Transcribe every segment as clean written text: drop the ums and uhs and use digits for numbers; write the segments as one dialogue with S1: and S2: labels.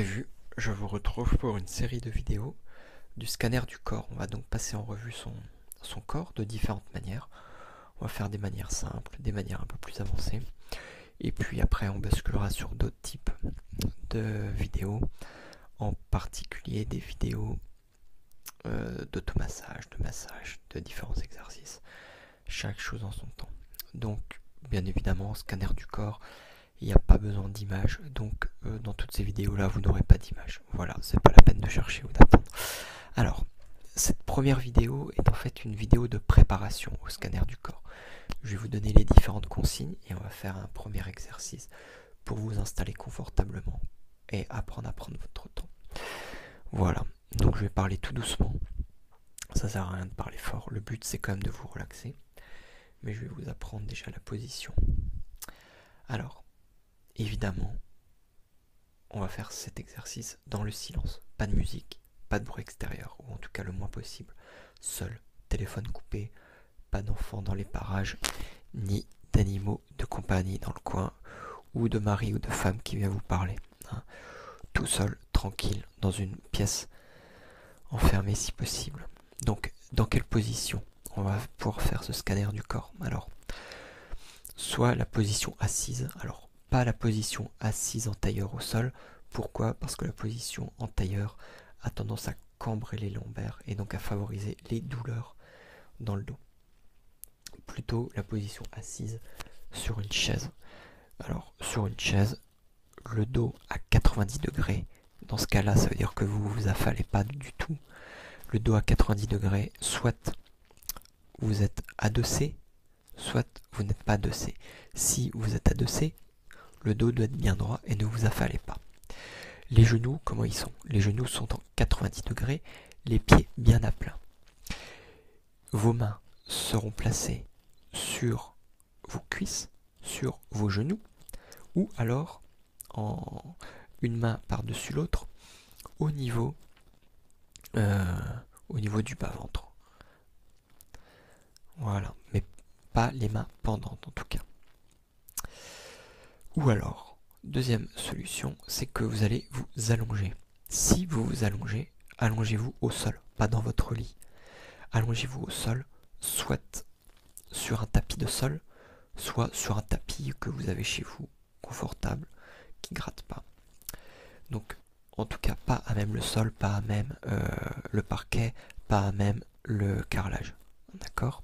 S1: prévu, je vous retrouve pour une série de vidéos du scanner du corps. On va donc passer en revue son corps de différentes manières. On va faire des manières simples, des manières un peu plus avancées. Et puis après, on basculera sur d'autres types de vidéos, en particulier des vidéos d'automassage, de massage, de différents exercices. Chaque chose en son temps. Donc, bien évidemment, scanner du corps, il n'y a pas besoin d'image, donc dans toutes ces vidéos là vous n'aurez pas d'image. Voilà, c'est pas la peine de chercher ou d'attendre. Alors, cette première vidéo est en fait une vidéo de préparation au scanner du corps. Je vais vous donner les différentes consignes et on va faire un premier exercice pour vous installer confortablement et apprendre à prendre votre temps. Voilà, donc je vais parler tout doucement, ça sert à rien de parler fort, le but c'est quand même de vous relaxer, mais je vais vous apprendre déjà la position. Alors, évidemment, on va faire cet exercice dans le silence. Pas de musique, pas de bruit extérieur, ou en tout cas le moins possible. Seul, téléphone coupé, pas d'enfants dans les parages, ni d'animaux de compagnie dans le coin, ou de mari ou de femme qui vient vous parler. Tout seul, tranquille, dans une pièce enfermée si possible. Donc, dans quelle position on va pouvoir faire ce scanner du corps? Alors, soit la position assise, alors pas la position assise en tailleur au sol. Pourquoi? Parce que la position en tailleur a tendance à cambrer les lombaires et donc à favoriser les douleurs dans le dos. Plutôt la position assise sur une chaise. Alors sur une chaise, le dos à 90 degrés. Dans ce cas-là, ça veut dire que vous vous affalez pas du tout. Le dos à 90 degrés, soit vous êtes adossé, soit vous n'êtes pas adossé. Si vous êtes adossé, le dos doit être bien droit et ne vous affalez pas. Les genoux, comment ils sont? Les genoux sont en 90 degrés, les pieds bien à plat. Vos mains seront placées sur vos cuisses, sur vos genoux, ou alors en une main par-dessus l'autre au niveau du bas-ventre. Voilà, mais pas les mains pendantes en tout cas. Ou alors, deuxième solution, c'est que vous allez vous allonger. Si vous vous allongez, allongez-vous au sol, pas dans votre lit. Allongez-vous au sol, soit sur un tapis de sol, soit sur un tapis que vous avez chez vous, confortable, qui ne gratte pas. Donc, en tout cas, pas à même le sol, pas à même le parquet, pas à même le carrelage. D'accord ?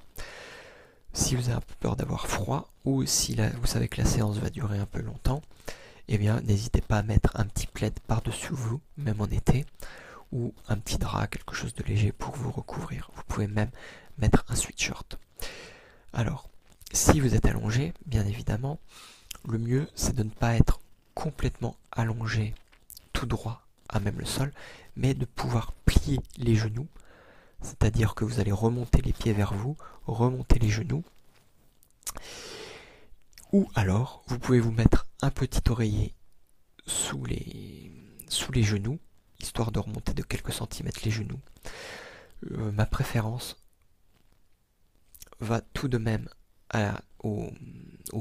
S1: Si vous avez un peu peur d'avoir froid, ou si vous savez que la séance va durer un peu longtemps, eh bien n'hésitez pas à mettre un petit plaid par-dessus vous, même en été, ou un petit drap, quelque chose de léger pour vous recouvrir. Vous pouvez même mettre un sweatshirt. Alors, si vous êtes allongé, bien évidemment, le mieux c'est de ne pas être complètement allongé tout droit à même le sol, mais de pouvoir plier les genoux. C'est-à-dire que vous allez remonter les pieds vers vous, remonter les genoux. Ou alors, vous pouvez vous mettre un petit oreiller sous les genoux, histoire de remonter de quelques centimètres les genoux. Ma préférence va tout de même aux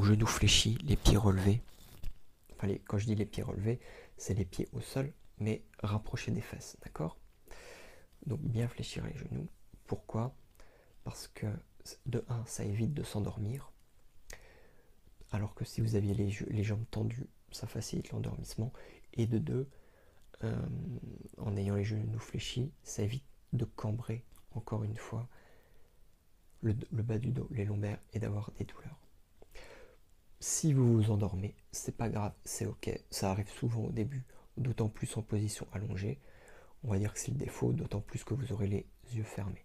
S1: genoux fléchis, les pieds relevés. Enfin, quand je dis les pieds relevés, c'est les pieds au sol, mais rapprochés des fesses, d'accord ? Donc bien fléchir les genoux. Pourquoi? Parce que de 1, ça évite de s'endormir. Alors que si vous aviez les jambes tendues, ça facilite l'endormissement. Et de 2, en ayant les genoux fléchis, ça évite de cambrer, encore une fois, le bas du dos, les lombaires, et d'avoir des douleurs. Si vous vous endormez, c'est pas grave, c'est ok. Ça arrive souvent au début, d'autant plus en position allongée. On va dire que c'est le défaut, d'autant plus que vous aurez les yeux fermés.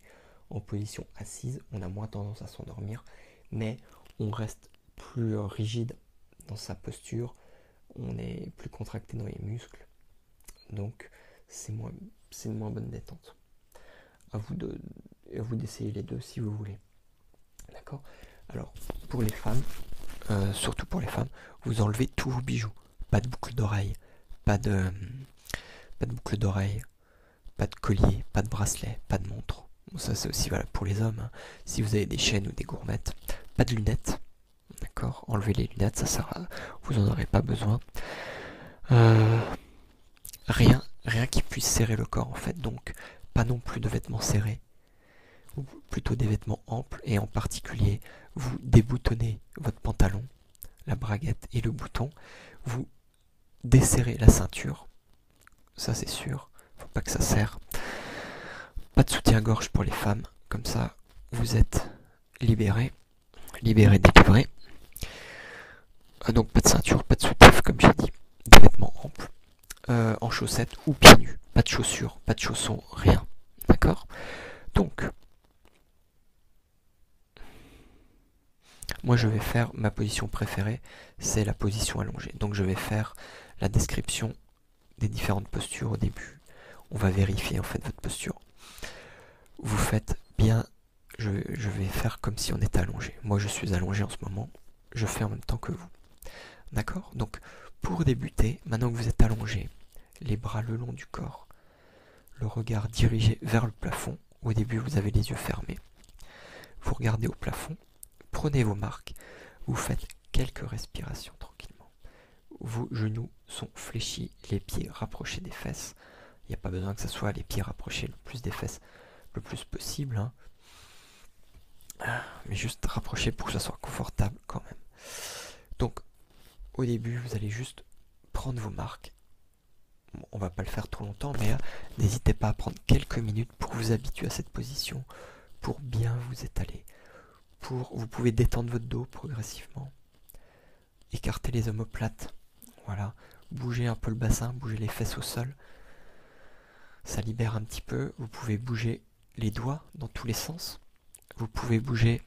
S1: En position assise, on a moins tendance à s'endormir, mais on reste plus rigide dans sa posture, on est plus contracté dans les muscles, donc c'est une moins bonne détente. À vous d'essayer les deux si vous voulez. D'accord ? Alors, pour les femmes, surtout pour les femmes, vous enlevez tous vos bijoux. Pas de boucle d'oreille, pas de boucle d'oreille, pas de collier, pas de bracelet, pas de montre. Bon, ça c'est aussi valable pour les hommes. Hein. Si vous avez des chaînes ou des gourmettes, pas de lunettes. D'accord, enlevez les lunettes, ça sert à... vous n'en aurez pas besoin. rien qui puisse serrer le corps en fait, donc pas non plus de vêtements serrés, ou plutôt des vêtements amples, et en particulier vous déboutonnez votre pantalon, la braguette et le bouton, vous desserrez la ceinture, ça c'est sûr, faut pas que ça serre, pas de soutien-gorge pour les femmes, comme ça vous êtes libéré, délivré. Donc pas de ceinture, pas de soutif comme j'ai dit, des vêtements amples, en chaussettes ou pieds nus, pas de chaussures, pas de chaussons, rien, d'accord? Donc, moi je vais faire ma position préférée, c'est la position allongée. Donc je vais faire la description des différentes postures au début. On va vérifier en fait votre posture. Vous faites bien, je vais faire comme si on était allongé. Moi je suis allongé en ce moment, je fais en même temps que vous. D'accord? Donc pour débuter, maintenant que vous êtes allongé, les bras le long du corps, le regard dirigé vers le plafond. Au début vous avez les yeux fermés. Vous regardez au plafond, prenez vos marques, vous faites quelques respirations tranquillement. Vos genoux sont fléchis, les pieds rapprochés des fesses. Il n'y a pas besoin que ce soit les pieds rapprochés le plus des fesses, le plus possible, hein. Mais juste rapprocher pour que ça soit confortable quand même. Donc au début vous allez juste prendre vos marques. Bon, on va pas le faire trop longtemps, mais n'hésitez pas à prendre quelques minutes pour vous habituer à cette position, pour bien vous étaler. Vous pouvez détendre votre dos progressivement, écarter les omoplates, voilà, bouger un peu le bassin, bouger les fesses au sol, ça libère un petit peu. Vous pouvez bouger les doigts dans tous les sens, vous pouvez bouger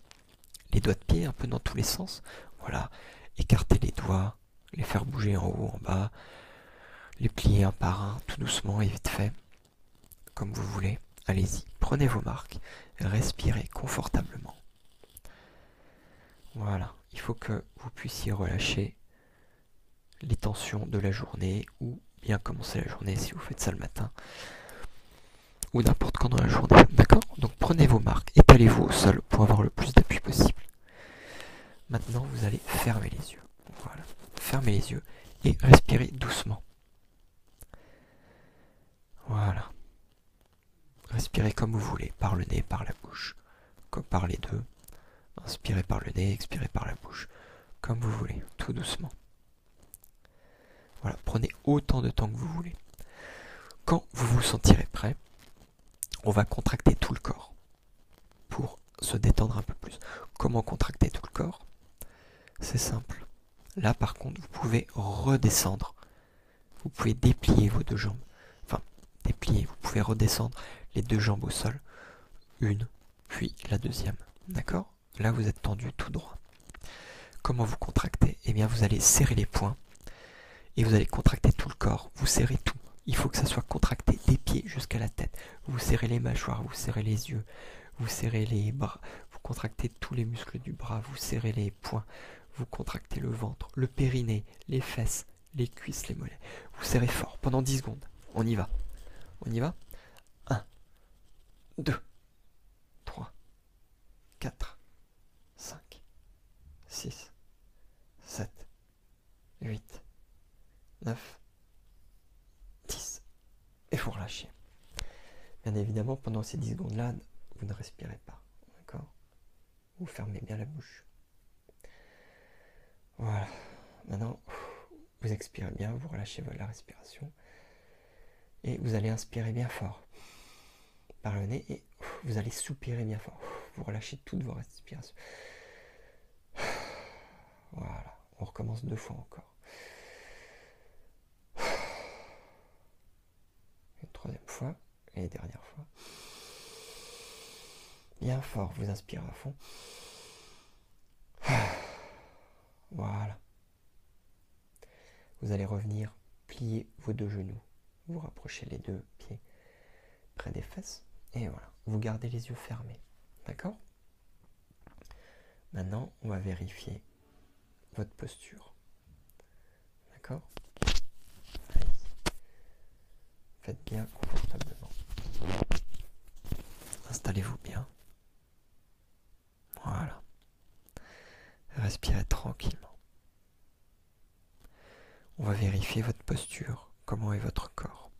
S1: les doigts de pied un peu dans tous les sens, voilà, écarter les doigts, les faire bouger en haut, en bas, les plier un par un, tout doucement et vite fait, comme vous voulez. Allez-y, prenez vos marques, respirez confortablement. Voilà, il faut que vous puissiez relâcher les tensions de la journée ou bien commencer la journée si vous faites ça le matin ou n'importe quand dans la journée. D'accord? Donc prenez vos marques, étalez-vous au sol pour avoir le plus d'appui possible. Maintenant, vous allez fermer les yeux. Voilà, fermez les yeux et respirez doucement. Voilà. Respirez comme vous voulez, par le nez, par la bouche, comme par les deux. Inspirez par le nez, expirez par la bouche, comme vous voulez, tout doucement. Voilà, prenez autant de temps que vous voulez. Quand vous vous sentirez prêt, on va contracter tout le corps pour se détendre un peu plus. Comment contracter tout le corps? C'est simple. Là, par contre, vous pouvez redescendre. Vous pouvez déplier vos deux jambes. Enfin, déplier, vous pouvez redescendre les deux jambes au sol. Une, puis la deuxième. D'accord? Là, vous êtes tendu tout droit. Comment vous contractez? Eh bien, vous allez serrer les poings et vous allez contracter tout le corps. Vous serrez tout. Il faut que ça soit contracté des pieds jusqu'à la tête. Vous serrez les mâchoires, vous serrez les yeux, vous serrez les bras, vous contractez tous les muscles du bras, vous serrez les poings, vous contractez le ventre, le périnée, les fesses, les cuisses, les mollets. Vous serrez fort pendant 10 secondes. On y va. On y va. 1, 2, 3, 4, 5, 6, 7, 8, 9, 10. Et vous relâchez. Bien évidemment, pendant ces 10 secondes-là, vous ne respirez pas. D'accord? Vous fermez bien la bouche. Voilà. Maintenant, vous expirez bien, vous relâchez la respiration. Et vous allez inspirer bien fort par le nez et vous allez soupirer bien fort. Vous relâchez toutes vos respirations. Voilà. On recommence 2 fois encore. Une 3e fois et dernière fois. Bien fort, vous inspirez à fond. Voilà. Vous allez revenir plier vos deux genoux. Vous rapprochez les deux pieds près des fesses. Et voilà. Vous gardez les yeux fermés. D'accord? Maintenant, on va vérifier votre posture. D'accord? Allez. Faites bien confortablement. Installez-vous bien. Voilà. Respirez tranquillement. On va vérifier votre posture. Comment est votre corps?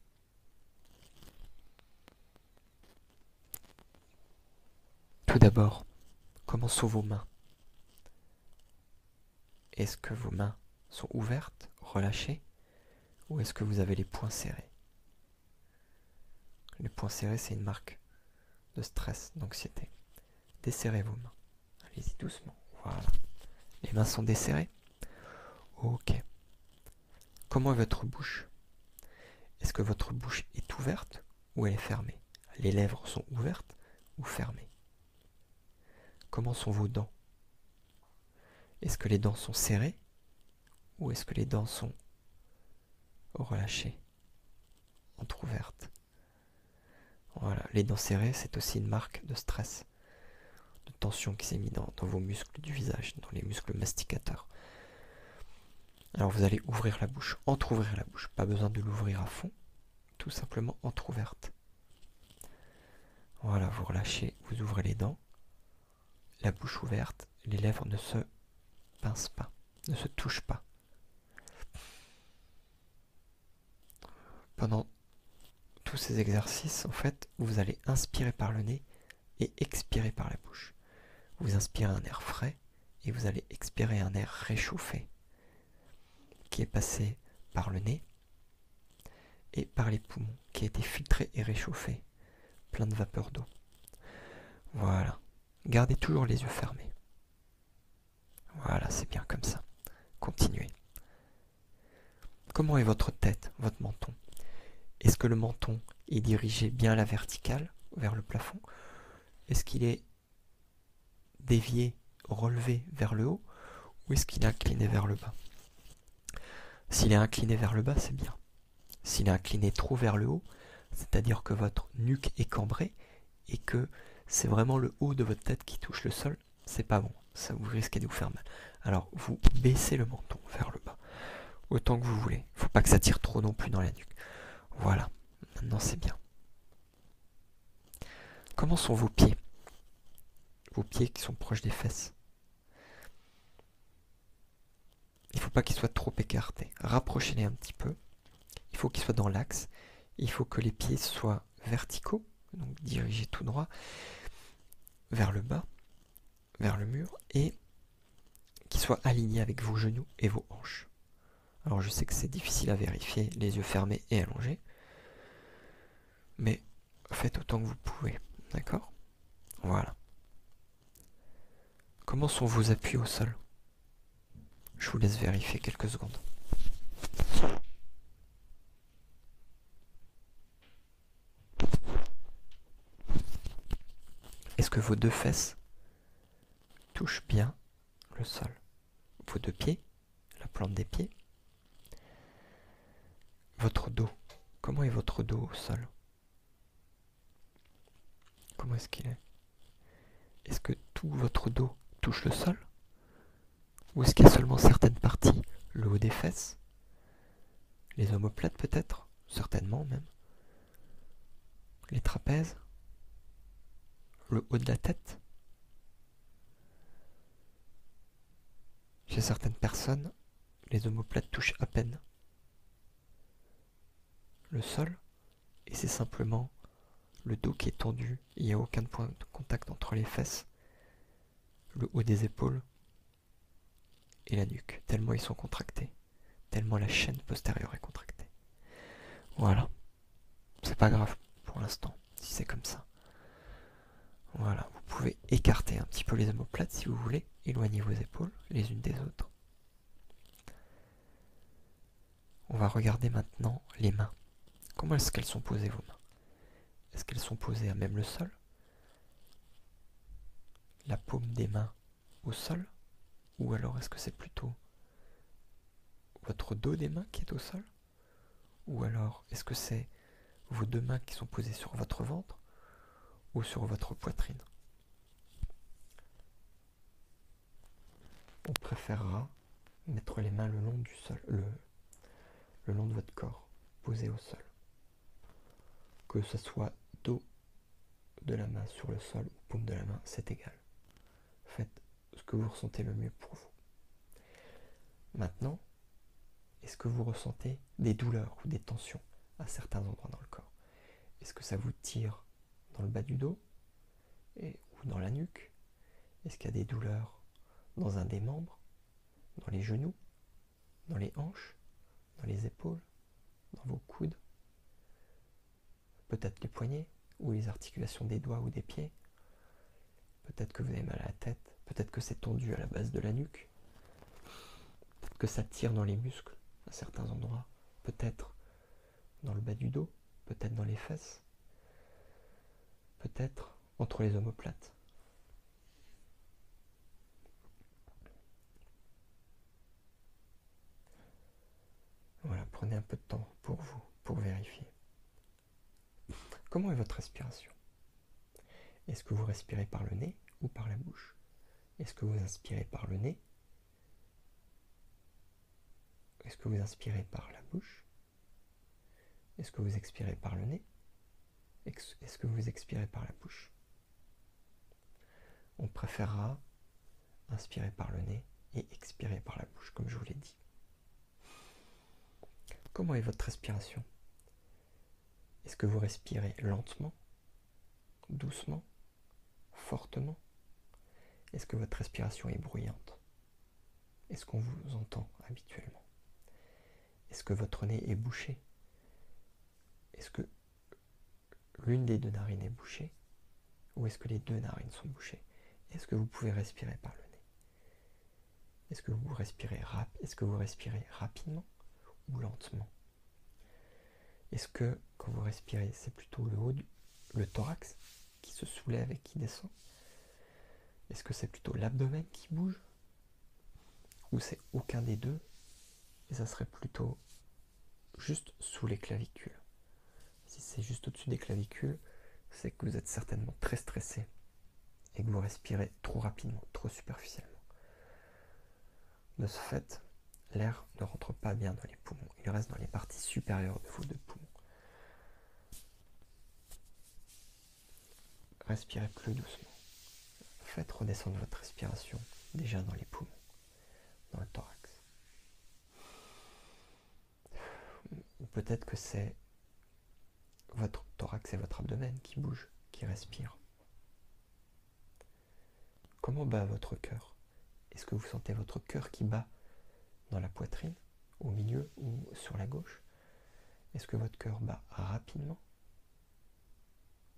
S1: d'abord, comment sont vos mains? Est-ce que vos mains sont ouvertes, relâchées, ou est-ce que vous avez les poings serrés? Les poings serrés, c'est une marque de stress, d'anxiété. Desserrez vos mains. Allez-y doucement. Voilà. Les mains sont desserrées? Ok. Comment est votre bouche? Est-ce que votre bouche est ouverte ou elle est fermée? Les lèvres sont ouvertes ou fermées? Comment sont vos dents? Est-ce que les dents sont serrées ou est-ce que les dents sont relâchées, entrouvertes? Voilà, les dents serrées, c'est aussi une marque de stress, de tension qui s'est mise dans vos muscles du visage, dans les muscles masticateurs. Alors vous allez ouvrir la bouche, entrouvrir la bouche, pas besoin de l'ouvrir à fond, tout simplement entrouverte. Voilà, vous relâchez, vous ouvrez les dents, la bouche ouverte, les lèvres ne se pincent pas, ne se touchent pas. Pendant tous ces exercices, en fait, vous allez inspirer par le nez et expirer par la bouche. Vous inspirez un air frais et vous allez expirer un air réchauffé qui est passé par le nez et par les poumons, qui a été filtré et réchauffé, plein de vapeur d'eau. Voilà. Gardez toujours les yeux fermés. Voilà, c'est bien comme ça. Continuez. Comment est votre tête, votre menton? Est-ce que le menton est dirigé bien à la verticale, vers le plafond? Est-ce qu'il est dévié, relevé vers le haut? Ou est-ce qu'il est incliné vers le bas? S'il est incliné vers le bas, c'est bien. S'il est incliné trop vers le haut, c'est-à-dire que votre nuque est cambrée et que c'est vraiment le haut de votre tête qui touche le sol, c'est pas bon. Ça vous risquez de vous faire mal. Alors, vous baissez le menton vers le bas, autant que vous voulez. Il ne faut pas que ça tire trop non plus dans la nuque. Voilà, maintenant c'est bien. Comment sont vos pieds? Vos pieds qui sont proches des fesses. Il ne faut pas qu'ils soient trop écartés. Rapprochez-les un petit peu. Il faut qu'ils soient dans l'axe. Il faut que les pieds soient verticaux, donc dirigés tout droit, vers le bas, vers le mur, et qu'ils soient alignés avec vos genoux et vos hanches. Alors je sais que c'est difficile à vérifier, les yeux fermés et allongés, mais faites autant que vous pouvez, d'accord? Voilà. Comment sont vos appuis au sol? Je vous laisse vérifier quelques secondes. Est-ce que vos deux fesses touchent bien le sol? Vos deux pieds, la plante des pieds? Votre dos, comment est votre dos au sol? Comment est-ce qu'il est? Est-ce que tout votre dos touche le sol? Ou est-ce qu'il y a seulement certaines parties? Le haut des fesses? Les omoplates peut-être? Certainement même. Les trapèzes? Le haut de la tête? Chez certaines personnes, les omoplates touchent à peine le sol et c'est simplement le dos qui est tendu. Il n'y a aucun point de contact entre les fesses, le haut des épaules et la nuque, tellement ils sont contractés, tellement la chaîne postérieure est contractée. Voilà, c'est pas grave pour l'instant si c'est comme ça. Voilà, vous pouvez écarter un petit peu les omoplates si vous voulez, éloigner vos épaules les unes des autres. On va regarder maintenant les mains. Comment est-ce qu'elles sont posées vos mains? Est-ce qu'elles sont posées à même le sol? La paume des mains au sol? Ou alors est-ce que c'est plutôt votre dos des mains qui est au sol? Ou alors est-ce que c'est vos deux mains qui sont posées sur votre ventre ou sur votre poitrine? On préférera mettre les mains le long du sol, le long de votre corps, posées au sol. Que ce soit dos de la main sur le sol ou paume de la main, c'est égal. Faites ce que vous ressentez le mieux pour vous. Maintenant, est-ce que vous ressentez des douleurs ou des tensions à certains endroits dans le corps? Est-ce que ça vous tire dans le bas du dos ou vous dans la nuque? Est-ce qu'il y a des douleurs dans un des membres? Dans les genoux? Dans les hanches? Dans les épaules? Dans vos coudes? Peut-être les poignets? Ou les articulations des doigts ou des pieds? Peut-être que vous avez mal à la tête? Peut-être que c'est tendu à la base de la nuque? Peut-être que ça tire dans les muscles à certains endroits? Peut-être dans le bas du dos? Peut-être dans les fesses? Peut-être entre les omoplates? Voilà, prenez un peu de temps pour vous, pour vérifier. Comment est votre respiration? Est-ce que vous respirez par le nez ou par la bouche? Est-ce que vous inspirez par le nez? Est-ce que vous inspirez par la bouche? Est-ce que vous expirez par le nez? Est-ce que vous expirez par la bouche? On préférera inspirer par le nez et expirer par la bouche, comme je vous l'ai dit. Comment est votre respiration? Est-ce que vous respirez lentement, doucement, fortement? Est-ce que votre respiration est bruyante? Est-ce qu'on vous entend habituellement? Est-ce que votre nez est bouché? Est-ce que l'une des deux narines est bouchée? Ou est-ce que les deux narines sont bouchées? Est-ce que vous pouvez respirer par le nez? Est-ce que vous respirez rapidement ou lentement? Est-ce que quand vous respirez, c'est plutôt le thorax qui se soulève et qui descend? Est-ce que c'est plutôt l'abdomen qui bouge? Ou c'est aucun des deux et ça serait plutôt juste sous les clavicules? Si c'est juste au-dessus des clavicules, c'est que vous êtes certainement très stressé et que vous respirez trop rapidement, trop superficiellement. De ce fait, l'air ne rentre pas bien dans les poumons, il reste dans les parties supérieures de vos deux poumons. Respirez plus doucement. Faites redescendre votre respiration déjà dans les poumons, dans le thorax. Ou peut-être que c'est votre thorax et votre abdomen qui bougent, qui respirent. Comment bat votre cœur? Est-ce que vous sentez votre cœur qui bat dans la poitrine, au milieu ou sur la gauche? Est-ce que votre cœur bat rapidement?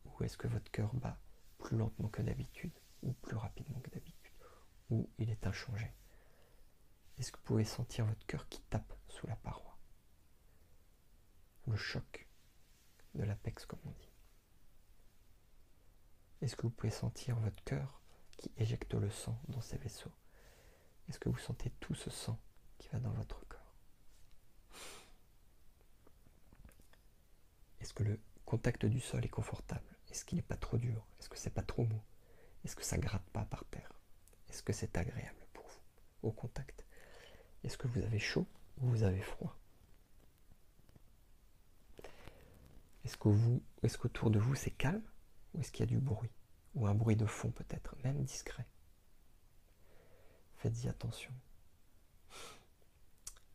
S1: Ou est-ce que votre cœur bat plus lentement que d'habitude? Ou plus rapidement que d'habitude? Ou il est inchangé? Est-ce que vous pouvez sentir votre cœur qui tape sous la paroi? Le choc de l'apex, comme on dit. Est-ce que vous pouvez sentir votre cœur qui éjecte le sang dans ses vaisseaux? Est-ce que vous sentez tout ce sang qui va dans votre corps? Est-ce que le contact du sol est confortable? Est-ce qu'il n'est pas trop dur? Est-ce que c'est pas trop mou? Est-ce que ça gratte pas par terre? Est-ce que c'est agréable pour vous au contact? Est-ce que vous avez chaud ou vous avez froid? Est-ce qu'autour de vous c'est calme ou est-ce qu'il y a du bruit? Ou un bruit de fond peut-être, même discret? Faites-y attention.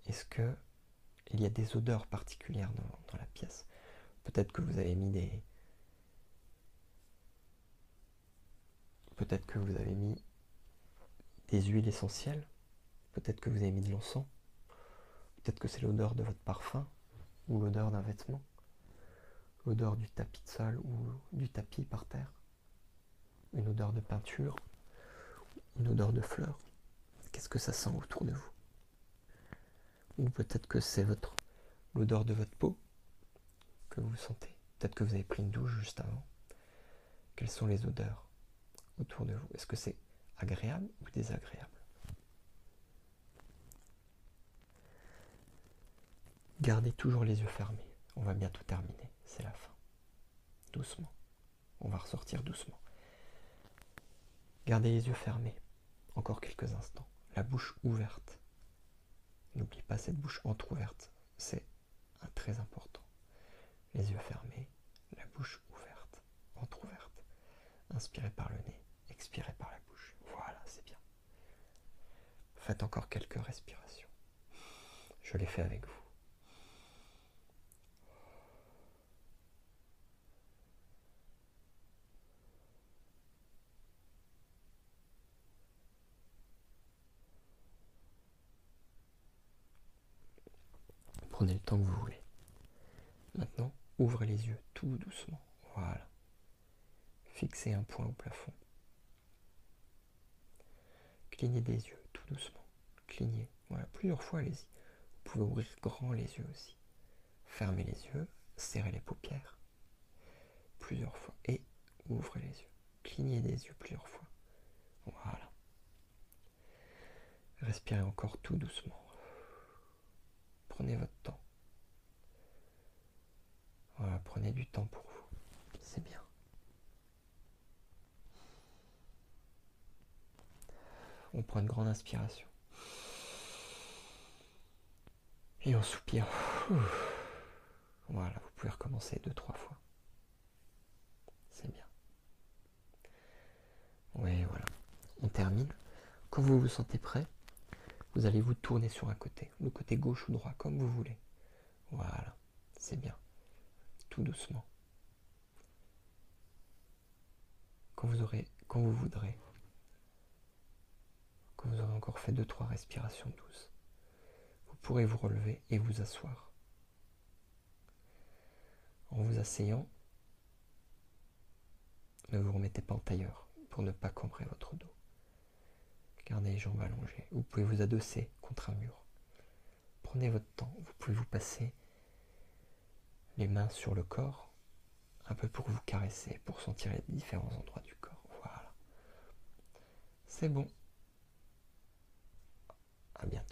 S1: Est-ce qu'il y a des odeurs particulières dans la pièce? Peut-être que vous avez mis des huiles essentielles. Peut-être que vous avez mis de l'encens. Peut-être que c'est l'odeur de votre parfum ou l'odeur d'un vêtement. L'odeur du tapis de sol ou du tapis par terre. Une odeur de peinture. Une odeur de fleurs. Qu'est-ce que ça sent autour de vous? Ou peut-être que c'est l'odeur de votre peau que vous sentez. Peut-être que vous avez pris une douche juste avant. Quelles sont les odeurs autour de vous? Est-ce que c'est agréable ou désagréable? Gardez toujours les yeux fermés. On va bientôt terminer. C'est la fin. Doucement. On va ressortir doucement. Gardez les yeux fermés. Encore quelques instants. La bouche ouverte. N'oubliez pas cette bouche entrouverte. C'est très important. Les yeux fermés. La bouche ouverte. Entrouverte. Inspirez par le nez. Expirez par la bouche. Voilà, c'est bien. Faites encore quelques respirations. Je l'ai fait avec vous. Prenez le temps que vous voulez. Maintenant, ouvrez les yeux tout doucement. Voilà. Fixez un point au plafond. Clignez des yeux tout doucement. Clignez. Voilà, plusieurs fois, allez-y. Vous pouvez ouvrir grand les yeux aussi. Fermez les yeux, serrez les paupières. Plusieurs fois. Et ouvrez les yeux. Clignez des yeux plusieurs fois. Voilà. Respirez encore tout doucement. Prenez votre temps. Voilà, prenez du temps pour vous. C'est bien. On prend une grande inspiration. Et on soupire. Voilà, vous pouvez recommencer 2-3 fois. C'est bien. Oui, voilà. On termine. Quand vous vous sentez prêt, vous allez vous tourner sur un côté. Le côté gauche ou droit, comme vous voulez. Voilà, c'est bien. Tout doucement. Quand vous voudrez, quand vous aurez encore fait 2-3 respirations douces, vous pourrez vous relever et vous asseoir. En vous asseyant, ne vous remettez pas en tailleur pour ne pas cambrer votre dos. Gardez les jambes allongées. Vous pouvez vous adosser contre un mur. Prenez votre temps. Vous pouvez vous passer les mains sur le corps, un peu pour vous caresser, pour sentir les différents endroits du corps. Voilà. C'est bon. À bientôt.